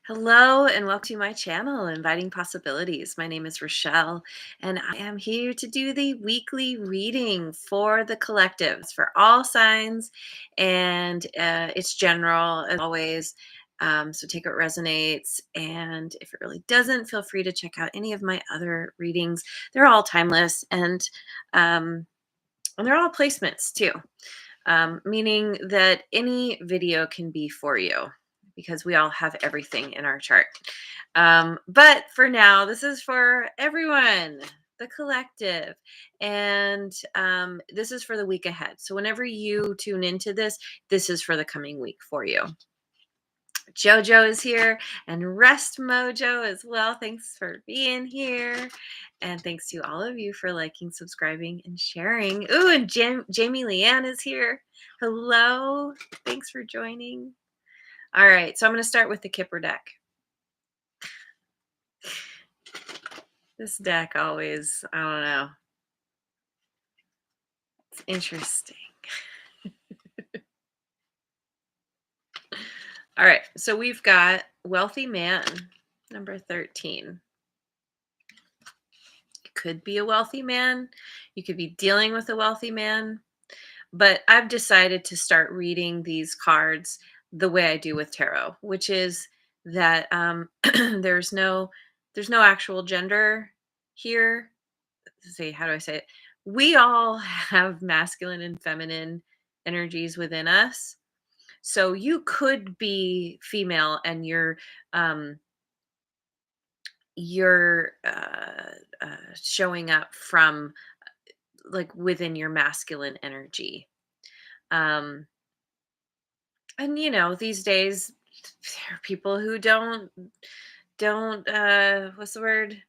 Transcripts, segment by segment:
Hello and welcome to my channel, Inviting Possibilities. My name is Rochelle, and I am here to do the weekly reading for the collectives for all signs, and it's general as always. So take what resonates, and if it really doesn't, feel free to check out any of my other readings. They're all timeless, and they're all placements too, meaning that any video can be for you because we all have everything in our chart. But for now, this is for everyone, the collective, and this is for the week ahead. So whenever you tune into this, this is for the coming week for you. Jojo is here and Rest Mojo as well. Thanks for being here. And thanks to all of you for liking, subscribing, and sharing. Ooh, and Jamie Leanne is here. Hello. Thanks for joining. All right, so I'm going to start with the Kipper deck. This deck always, I don't know. It's interesting. All right, so we've got Wealthy Man, number 13. Could be a wealthy man. You could be dealing with a wealthy man. But I've decided to start reading these cards the way I do with tarot, which is that there's no actual gender here. Let's see, how do I say it? We all have masculine and feminine energies within us. So you could be female and you're showing up from like within your masculine energy. Um, and these days there are people who don't what's the word?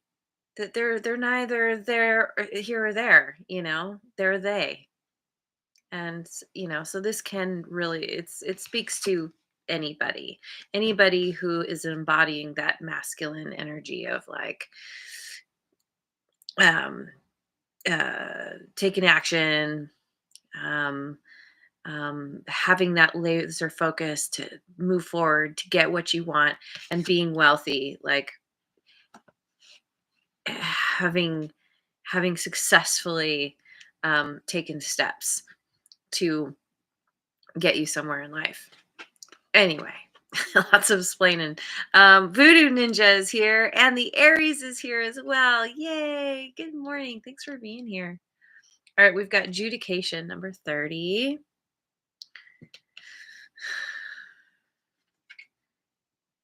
That they're neither there or here or there, they're they. And so this can really it speaks to anybody who is embodying that masculine energy of like um taking action, um, having that laser focus to move forward, to get what you want, and being wealthy, like having successfully taken steps to get you somewhere in life. Anyway, lots of explaining. Voodoo Ninja is here, and the Aries is here as well. Yay! Good morning. Thanks for being here. All right, we've got Adjudication, number 30.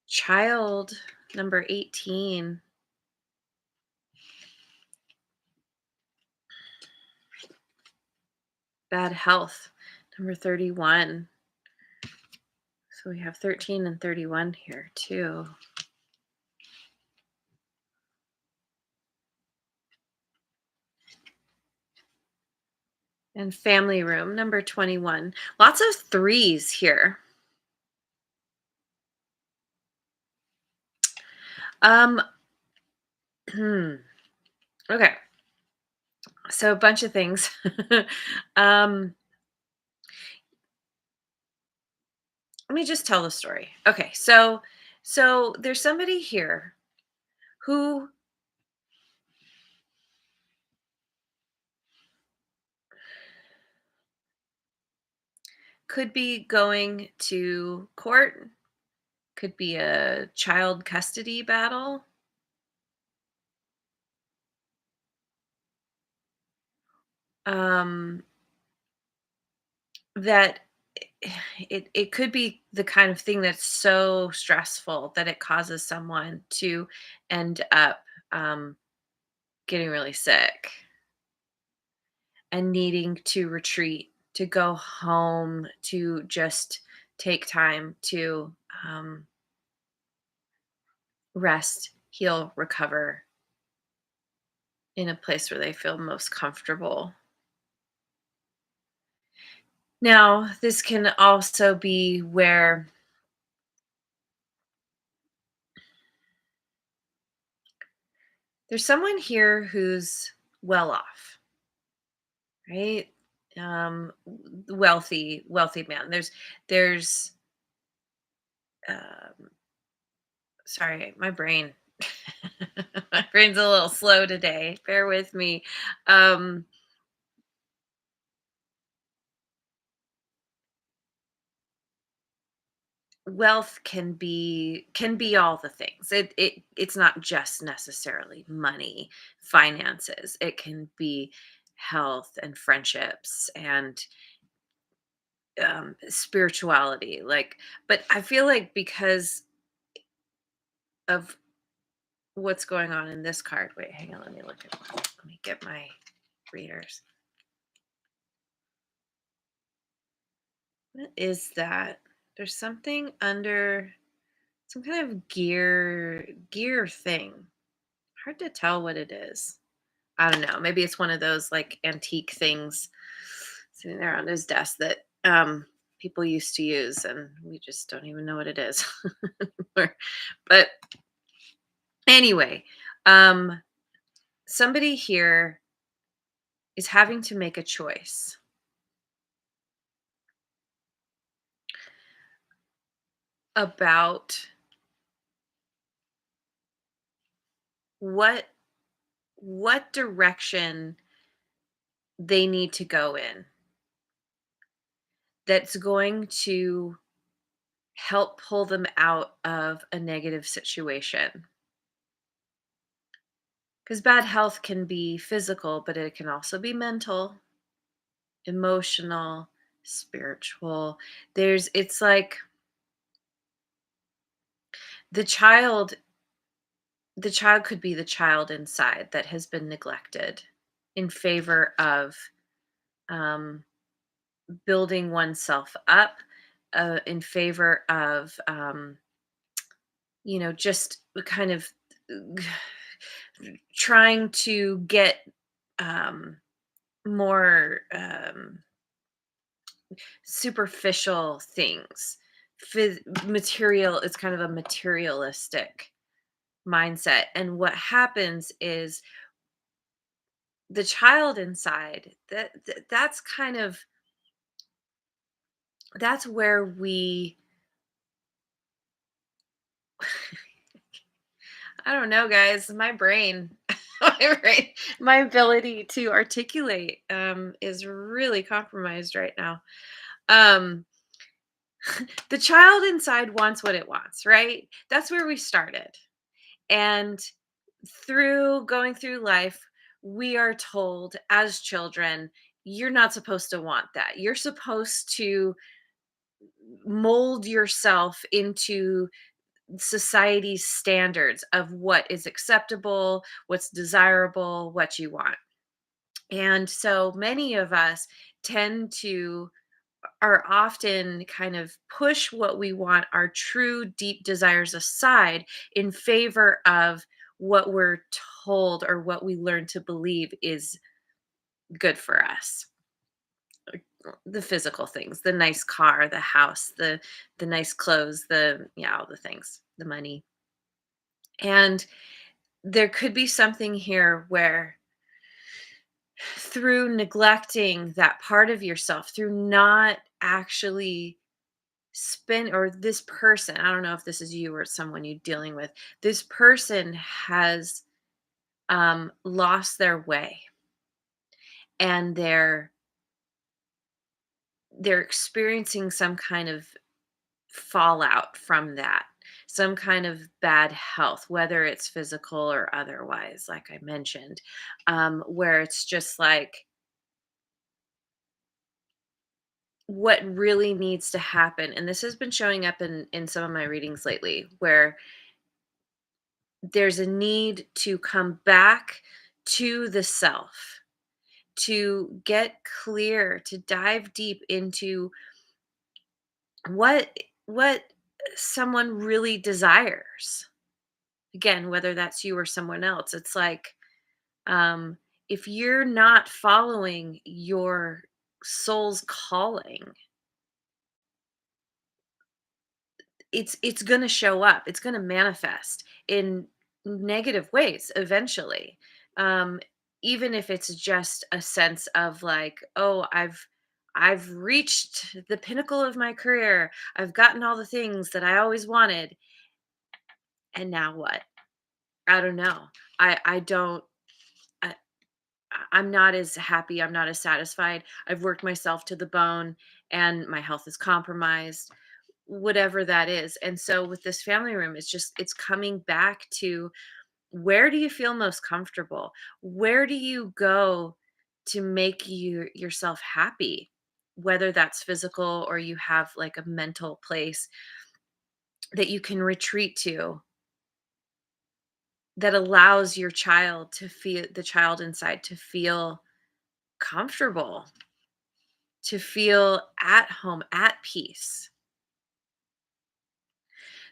Child, number 18. Bad Health, number 31. So we have 13 and 31 here too. And Family Room, number 21. Lots of threes here. Okay. So a bunch of things. Let me just tell the story. Okay, so there's somebody here who could be going to court, could be a child custody battle. That it could be the kind of thing that's so stressful that it causes someone to end up getting really sick and needing to retreat, to go home, to just take time to rest, heal, recover in a place where they feel most comfortable. Now, this can also be where there's someone here who's well off, right? Wealthy man. There's um, Sorry, my brain. My brain's a little slow today. Bear with me. Um, Wealth can be all the things. It's not just necessarily money, finances. It can be health and friendships and spirituality. Like, but I feel like because of what's going on in this card. Wait, hang on. Let me get my readers. What is that? There's something under some kind of gear thing. Hard to tell what it is. I don't know. Maybe it's one of those like antique things sitting there on his desk that people used to use, and we just don't even know what it is. But anyway, um, somebody here is having to make a choice about what what direction they need to go in that's going to help pull them out of a negative situation. Because bad health can be physical, but it can also be mental, emotional, spiritual. It's like the child, the child could be the child inside that has been neglected in favor of um, building oneself up, in favor of, just kind of trying to get um, more superficial things. Material is kind of a materialistic mindset. And what happens is the child inside, that's kind of that's where we I don't know, guys. My brain, my ability to articulate is really compromised right now. Um, the child inside wants what it wants, right? That's where we started. And through going through life, we are told as children, you're not supposed to want that. You're supposed to mold yourself into society's standards of what is acceptable, what's desirable, what you want. And so many of us tend to are often kind of push what we want, our true deep desires aside in favor of what we're told or what we learn to believe is good for us. The physical things, the nice car, the house, the nice clothes, all the things, the money. And there could be something here where through neglecting that part of yourself, through not actually spend or this person, I don't know if this is you or someone you're dealing with, this person has lost their way and they're experiencing some kind of fallout from that, some kind of bad health, whether it's physical or otherwise, like I mentioned, where it's just like what really needs to happen. And this has been showing up in some of my readings lately, where there's a need to come back to the self, to get clear, to dive deep into what someone really desires. Again, whether that's you or someone else, it's like um, if you're not following your soul's calling, it's going to show up. It's going to manifest in negative ways eventually. Um, Even if it's just a sense of like, oh, I've reached the pinnacle of my career. I've gotten all the things that I always wanted, And now what? I don't know. I don't I, I'm not as happy. I'm not as satisfied. I've worked myself to the bone and my health is compromised, whatever that is. And so with this family room, it's coming back to, where do you feel most comfortable? Where do you go to make yourself happy? Whether that's physical or you have like a mental place that you can retreat to, that allows your child to feel, the child inside to feel comfortable, to feel at home, at peace.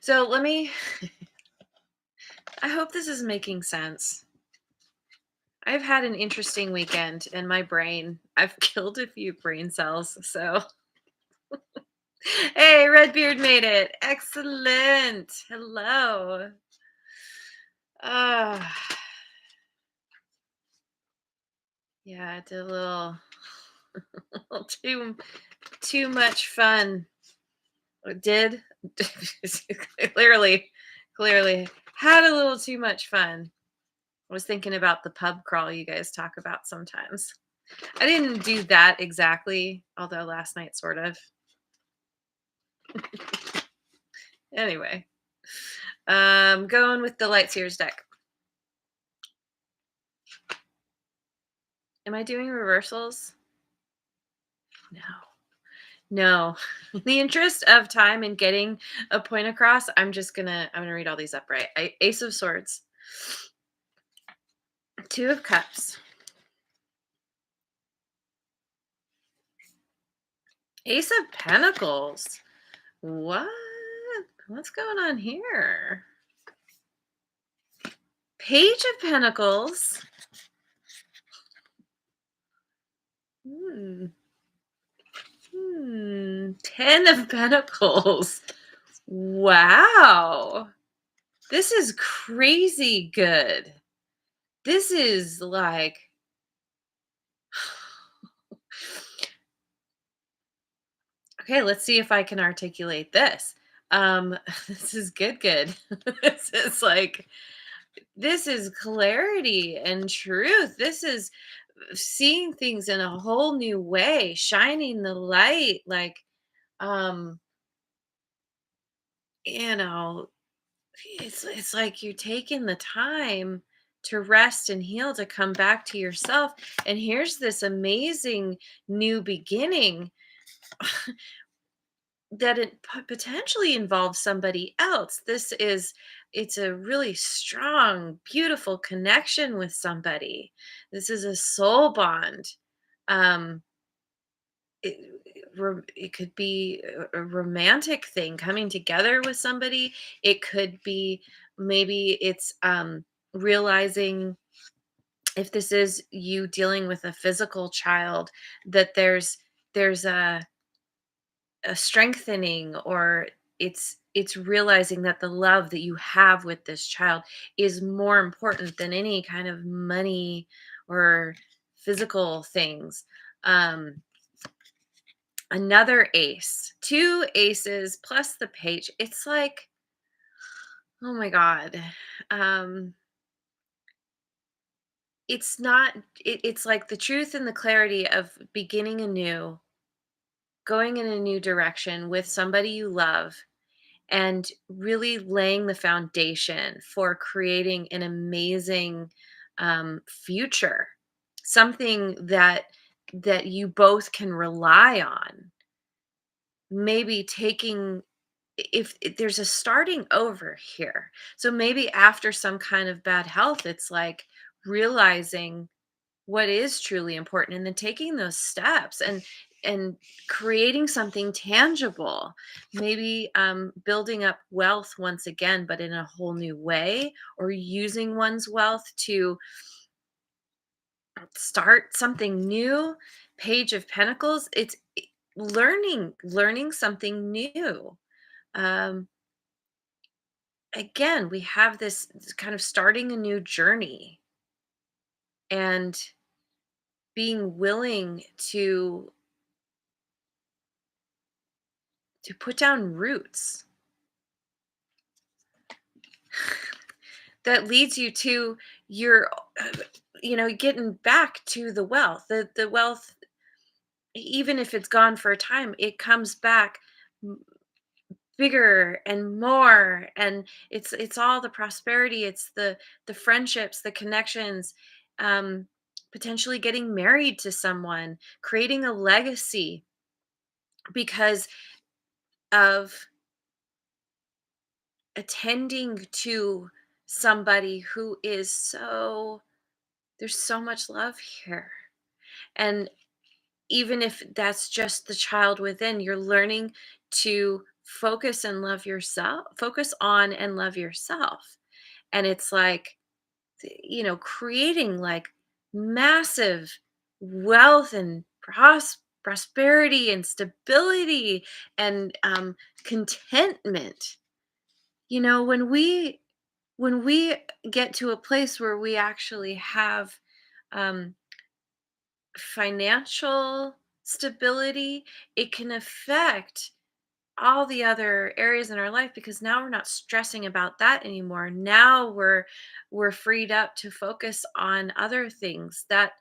So let me, I hope this is making sense. I've had an interesting weekend in my brain. I've killed a few brain cells. So, hey, Redbeard made it. Excellent. Hello. Uh, yeah, I did a little, little too much fun. Did clearly, clearly had a little too much fun. I was thinking about the pub crawl you guys talk about sometimes. I didn't do that exactly, although last night sort of. Anyway, going with the Lightseers deck. Am I doing reversals? No. No. In the interest of time and getting a point across, I'm gonna read all these upright. Ace of Swords, Two of Cups, Ace of Pentacles. What? What's going on here? Page of Pentacles. Hmm. Ten of Pentacles. Wow. This is crazy good. This is like, okay, let's see if I can articulate this. This is good. This is like, this is clarity and truth. This is seeing things in a whole new way, shining the light, like, um, you know, it's like you're taking the time to rest and heal, to come back to yourself. And here's this amazing new beginning that it potentially involves somebody else. It's a really strong, beautiful connection with somebody. This is a soul bond. Um, it could be a romantic thing, coming together with somebody. It could be, maybe it's realizing, if this is you dealing with a physical child, that there's a strengthening, or it's realizing that the love that you have with this child is more important than any kind of money or physical things. um Another ace, two aces plus the page. It's like, oh my god. um it's not, it's like the truth and the clarity of beginning anew, going in a new direction with somebody you love, and really laying the foundation for creating an amazing future, something that you both can rely on. Maybe taking, if there's a starting over here, so maybe after some kind of bad health, it's like realizing what is truly important, and then taking those steps and creating something tangible. Maybe building up wealth once again, but in a whole new way, or using one's wealth to start something new. Page of Pentacles, it's learning something new. um Again, we have this kind of starting a new journey, and being willing to put down roots. that leads you to your getting back to the wealth. The wealth, even if it's gone for a time, it comes back bigger and more, and it's all the prosperity, it's the friendships, the connections, um potentially getting married to someone, creating a legacy because of attending to somebody who is so there's so much love here. And even if that's just the child within, you're learning to focus on and love yourself. And it's like, creating like massive wealth and prosperity and stability and contentment. When we get to a place where we actually have um, financial stability, it can affect all the other areas in our life, because now we're not stressing about that anymore. Now we're freed up to focus on other things that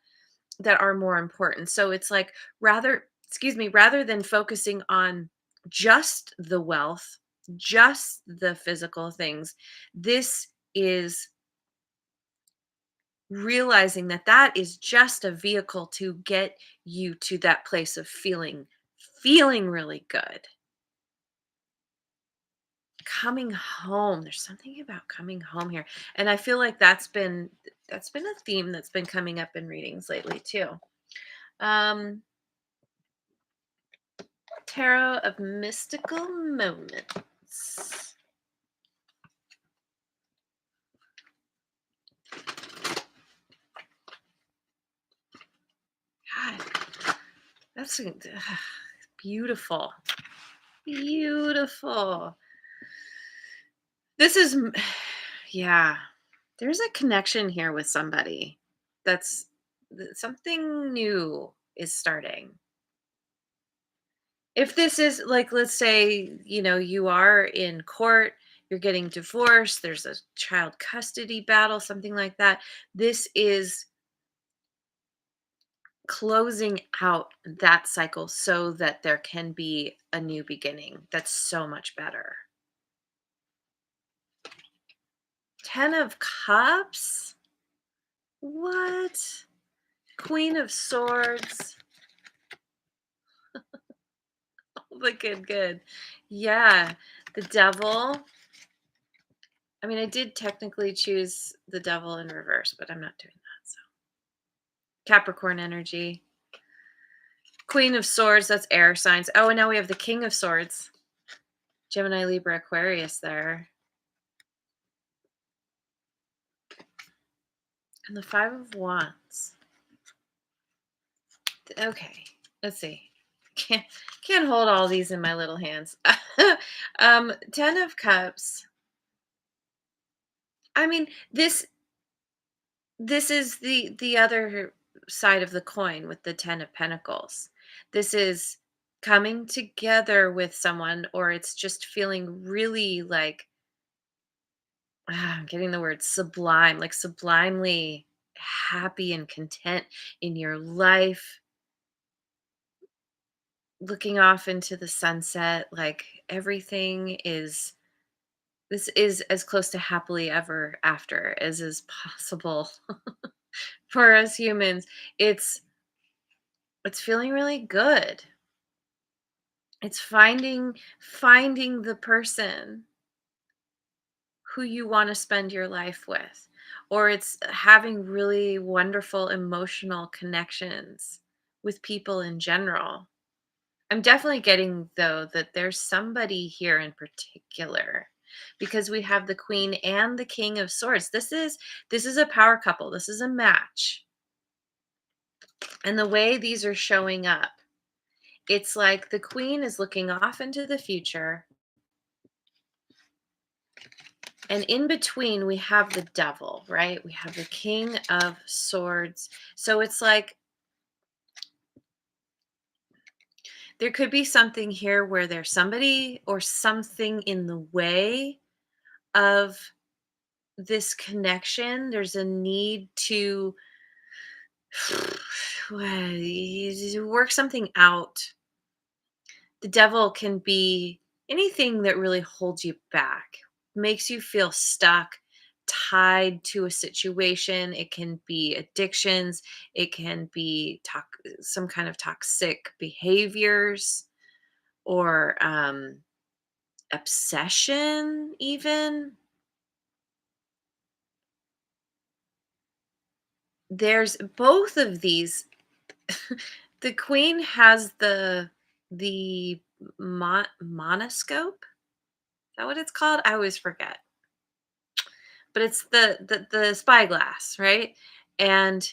are more important. So it's like, rather than focusing on just the wealth, just the physical things, this is realizing that that is just a vehicle to get you to that place of feeling really good. Coming home, there's something about coming home here, and I feel like that's been a theme that's been coming up in readings lately too. um Tarot of Mystical Moments. God, beautiful, beautiful. This is yeah, there's a connection here with somebody that's something new is starting. If this is like, let's say, you are in court, you're getting divorced, there's a child custody battle, something like that. This is closing out that cycle so that there can be a new beginning that's so much better. 10 of Cups? What? Queen of Swords. But good, good. Yeah. The Devil. I mean, I did technically choose the Devil in reverse, but I'm not doing that. So, Capricorn energy. Queen of Swords, that's air signs. Oh, and now we have the King of Swords. Gemini, Libra, Aquarius there. And the Five of Wands. Okay, let's see. Can't hold all these in my little hands. 10 of Cups. I mean, this is the other side of the coin with the 10 of Pentacles. This is coming together with someone, or it's just feeling really like, I'm getting the word sublime, like sublimely happy and content in your life, looking off into the sunset, like everything is this is as close to happily ever after as is possible for us humans. It's feeling really good. It's finding the person who you want to spend your life with, or it's having really wonderful emotional connections with people in general. I'm definitely getting, though, that there's somebody here in particular, because we have the Queen and the King of Swords. This is a power couple. This is a match. And the way these are showing up, it's like the Queen is looking off into the future, and in between we have the Devil, right? We have the King of Swords. So it's like there could be something here where there's somebody or something in the way of this connection. There's a need to work something out. The devil can be anything that really holds you back, makes you feel stuck, tied to a situation. It can be addictions, it can be some kind of toxic behaviors, or obsession, even. There's both of these. The queen has the monoscope. Is that what it's called? I always forget. But it's the spyglass, right? And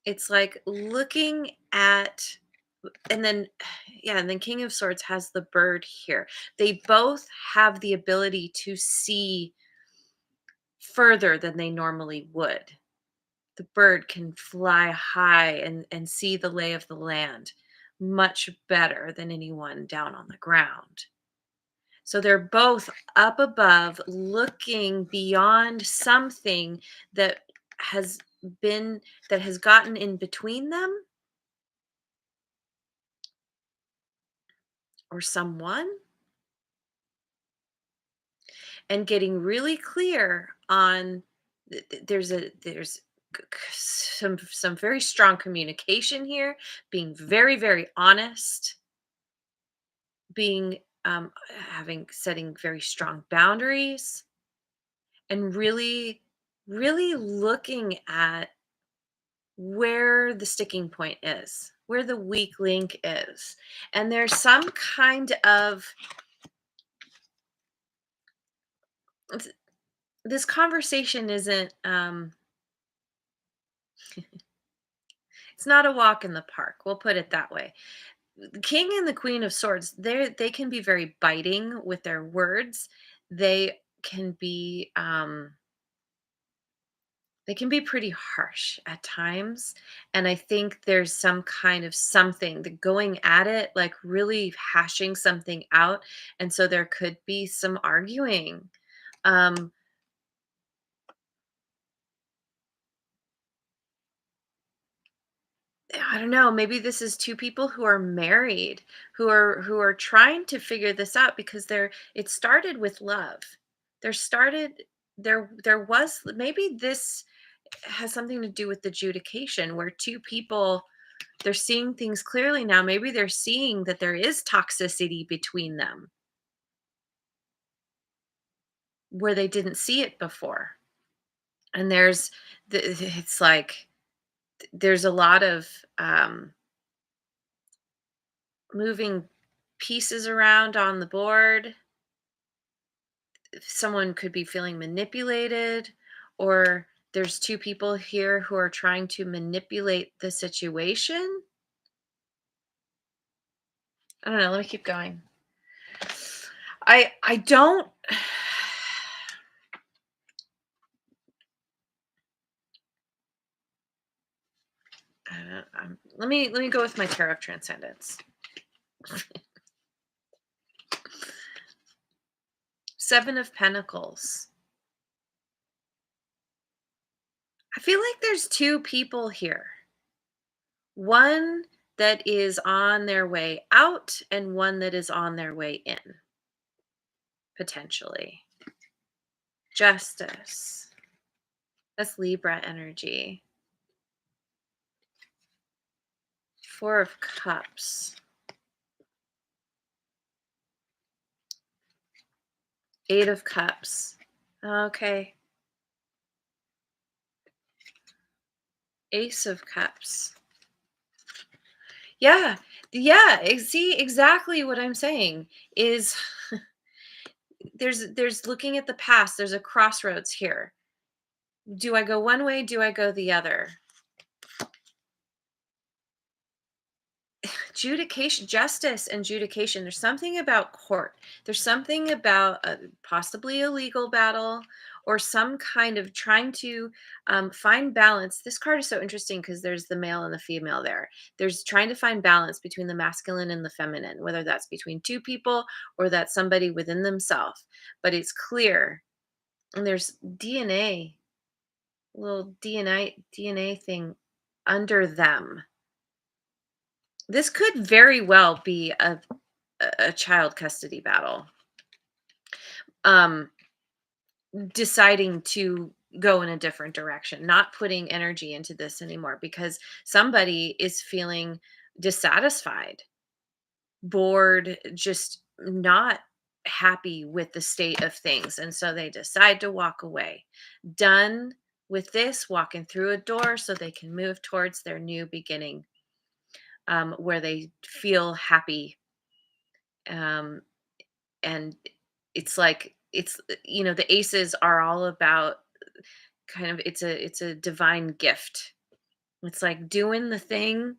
it's like looking at, and then yeah, and then King of Swords has the bird here. They both have the ability to see further than they normally would. The bird can fly high and see the lay of the land much better than anyone down on the ground. So they're both up above, looking beyond something that has that has gotten in between them or someone, and getting really clear on there's some very strong communication here, being very, very honest, being having setting very strong boundaries, and really, really looking at where the sticking point is, where the weak link is. And there's some kind of this conversation isn't it's not a walk in the park. We'll put it that way. The king and the queen of swords, they can be very biting with their words. They can be they can be pretty harsh at times, and I think there's some kind of something that going at it, like really hashing something out, and so there could be some arguing. Um, I don't know, maybe this is two people who are married, who are trying to figure this out because it started with love. There started there was maybe this has something to do with the adjudication where two people, they're seeing things clearly now. Maybe they're seeing that there is toxicity between them where they didn't see it before. And it's like there's a lot of moving pieces around on the board. Someone could be feeling manipulated, or there's two people here who are trying to manipulate the situation. I don't know. Let me keep going. I don't let me go with my Tarot of Transcendence. Seven of Pentacles. I feel like there's two people here. One that is on their way out and one that is on their way in, potentially. Justice. That's Libra energy. Four of Cups. Eight of Cups. Okay. Ace of Cups. Yeah. Yeah. See, exactly what I'm saying is there's looking at the past. There's a crossroads here. Do I go one way? Do I go the other? Judication, justice and judication. There's something about court. There's something about possibly a legal battle or some kind of trying to find balance. This card is so interesting because there's the male and the female there. There's trying to find balance between the masculine and the feminine, whether that's between two people or that's somebody within themselves. But it's clear And there's DNA, little DNA thing under them. This could very well be a child custody battle. Um, Deciding to go in a different direction, not putting energy into this anymore because somebody is feeling dissatisfied, bored, just not happy with the state of things. And so they decide to walk away. Done with this, walking through a door so they can move towards their new beginning, where they feel happy. Um, and it's like, the aces are all about kind of, it's a divine gift. It's like doing the thing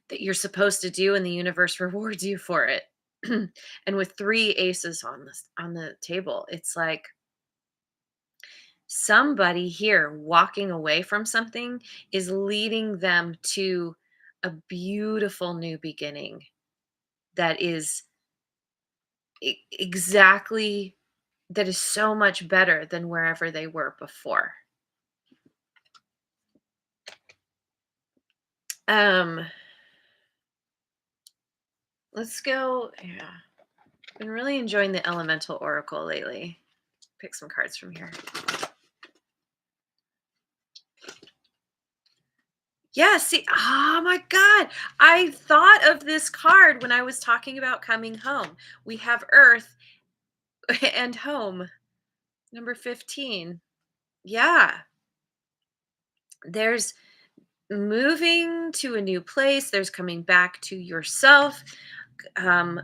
that you're supposed to do and the universe rewards you for it. And with three aces on the table, it's like somebody here walking away from something is leading them to a beautiful new beginning that is exactly, that is so much better than wherever they were before. Um let's go. Yeah. Been really enjoying the elemental oracle lately. Pick some cards from here. Yeah, see, oh my God. I thought of this card when I was talking about coming home. We have Earth and home, number 15. Yeah, there's moving to a new place, there's coming back to yourself, um,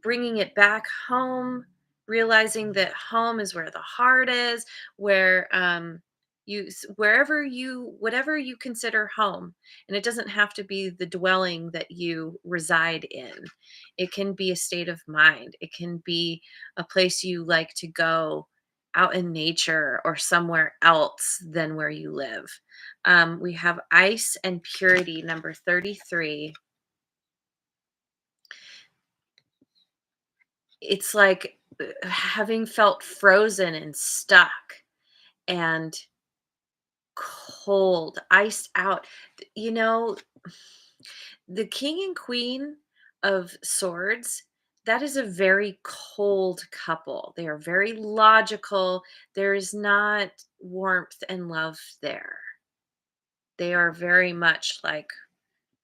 bringing it back home, realizing that home is where the heart is, where whatever you consider home, and it doesn't have to be the dwelling that you reside in. It can be a state of mind. It can be a place you like to go out in nature or somewhere else than where you live. We have ice and purity, number 33. It's like having felt frozen and stuck and cold, iced out. You know, the king and queen of swords, that is a very cold couple. They are very logical. There is not warmth and love there. They are very much like,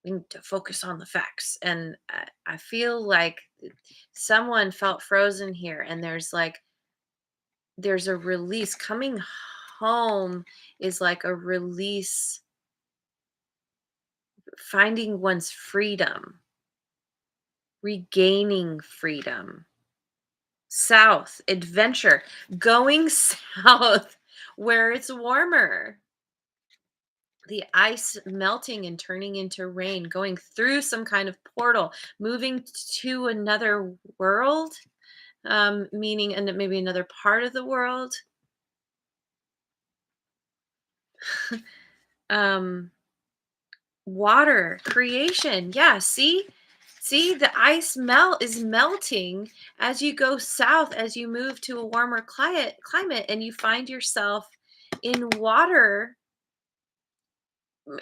we need to focus on the facts. And I feel like someone felt frozen here, and there's a release coming home, is like a release, finding one's freedom, regaining freedom. South, adventure, going south where it's warmer. The ice melting and turning into rain, going through some kind of portal, moving to another world, meaning, and maybe another part of the world. um Water, creation. Yeah, see? See, the ice melt is melting as you go south, as you move to a warmer climate, and you find yourself in water.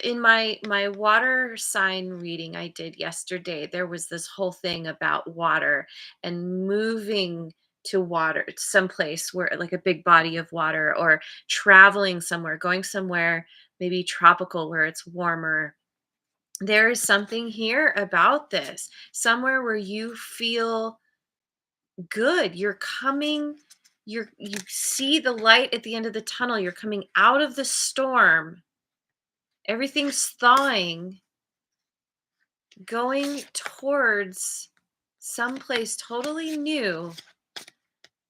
In my water sign reading I did yesterday, there was this whole thing about water and moving to water, someplace where, like, a big body of water, or traveling somewhere, going somewhere maybe tropical where it's warmer. There is something here about this, somewhere where you feel good. You see the light at the end of the tunnel. You're coming out of the storm. Everything's thawing, going towards someplace totally new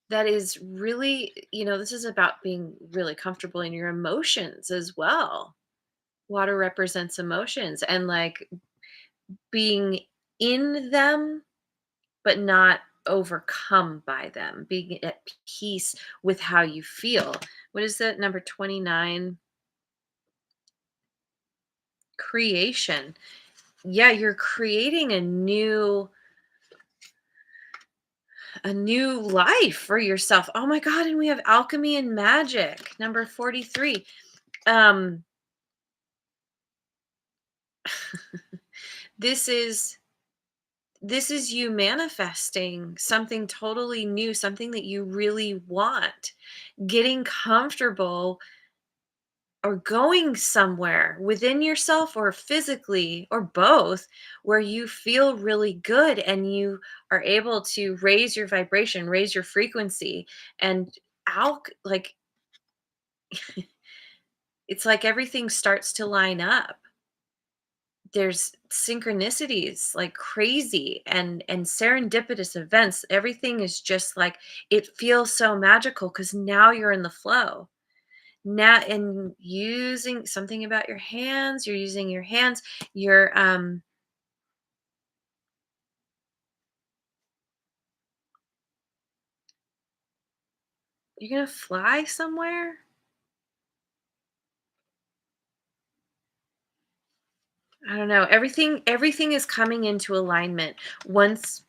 that is really, this is about being really comfortable in your emotions as well. Water represents emotions, and like being in them but not overcome by them, being at peace with how you feel. What is that? Number 29, creation. Yeah, you're creating a new a new life for yourself. Oh my God. And we have alchemy and magic, number 43. Um, this is this is you manifesting something totally new, something that you really want, getting comfortable or going somewhere within yourself or physically or both where you feel really good and you are able to raise your vibration, raise your frequency, and out like it's like everything starts to line up. There's synchronicities like crazy and serendipitous events. Everything is just like it feels so magical because now you're in the flow. Now, and using something about your hands, you're using your hands, you're you're gonna fly somewhere. I don't know. Everything is coming into alignment once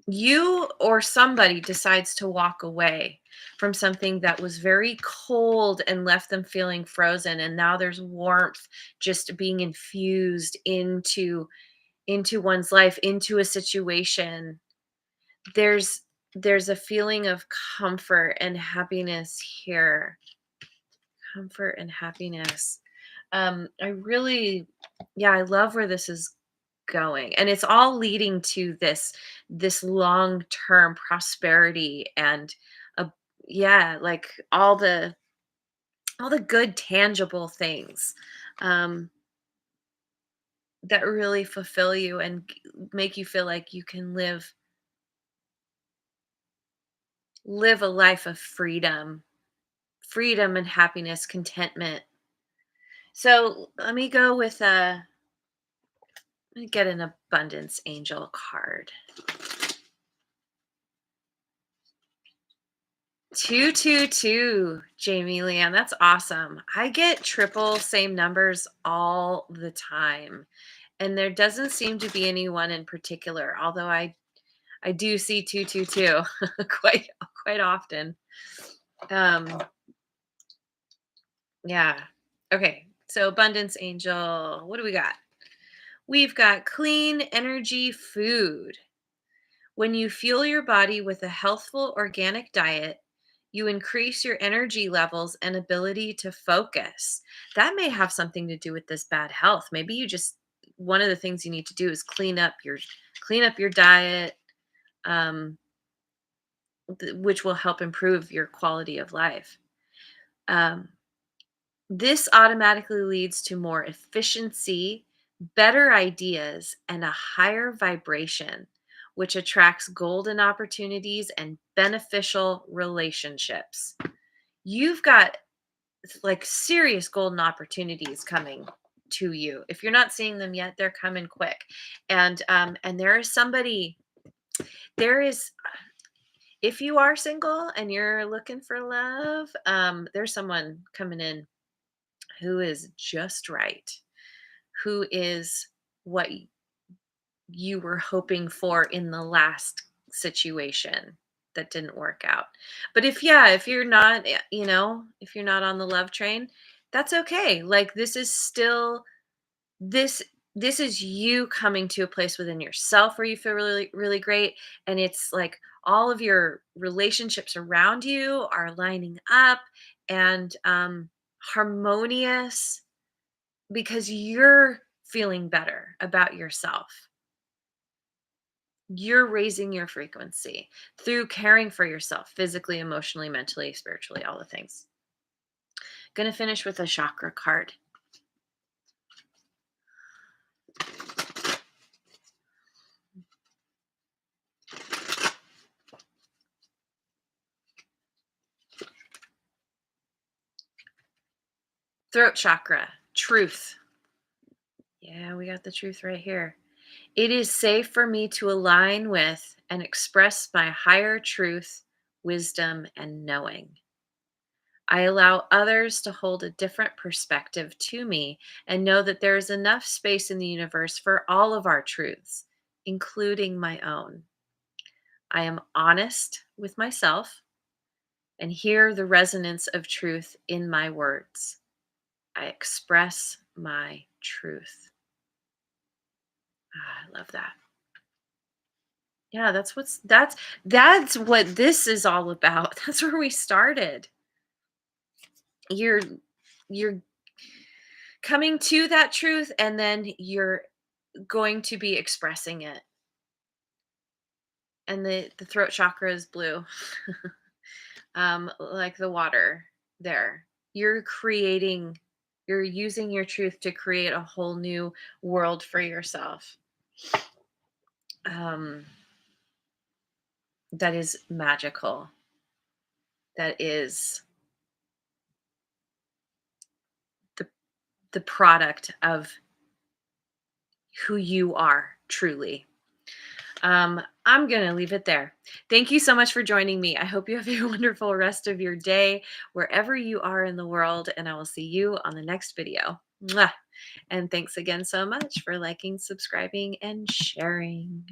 you or somebody decides to walk away from something that was very cold and left them feeling frozen, and now there's warmth just being infused into one's life, into a situation. There's a feeling of comfort and happiness here. Comfort and happiness. I really, yeah, I love where this is going, and it's all leading to this long-term prosperity and a yeah, like all the good tangible things um that really fulfill you and make you feel like you can live a life of freedom and happiness, contentment. So let me go with let me get an abundance angel card. 222, Jamie Leanne. That's awesome. I get triple same numbers all the time. And there doesn't seem to be anyone in particular, although I do see 222 quite often. Um yeah. Okay. So abundance angel, what do we got? We've got clean energy food. When you fuel your body with a healthful organic diet, you increase your energy levels and ability to focus. That may have something to do with this bad health. Maybe you just one of the things you need to do is clean up your diet, um, which will help improve your quality of life. Um, This automatically leads to more efficiency, better ideas, and a higher vibration, which attracts golden opportunities and beneficial relationships. You've got like serious golden opportunities coming to you. If you're not seeing them yet, they're coming quick. And there is somebody there is if you are single and you're looking for love, there's someone coming in who is just right, who is what you were hoping for in the last situation that didn't work out. But if you're not, if you're not on the love train, that's okay. Like this this is you coming to a place within yourself where you feel really really great, and it's like all of your relationships around you are lining up and harmonious because you're feeling better about yourself. You're raising your frequency through caring for yourself physically, emotionally, mentally, spiritually, all the things. Going to finish with a chakra card. Throat chakra, truth. Yeah, we got the truth right here. It is safe for me to align with and express my higher truth, wisdom, and knowing. I allow others to hold a different perspective to me and know that there is enough space in the universe for all of our truths, including my own. I am honest with myself and hear the resonance of truth in my words. I express my truth. I love that. Yeah, that's what this is all about. That's where we started. You're coming to that truth, and then you're going to be expressing it. And the throat chakra is blue. Like the water there. You're using your truth to create a whole new world for yourself. Um, that is magical. That is the the product of who you are truly. I'm going to leave it there. Thank you so much for joining me. I hope you have a wonderful rest of your day wherever you are in the world, and I will see you on the next video. Mwah. And thanks again so much for liking, subscribing, and sharing.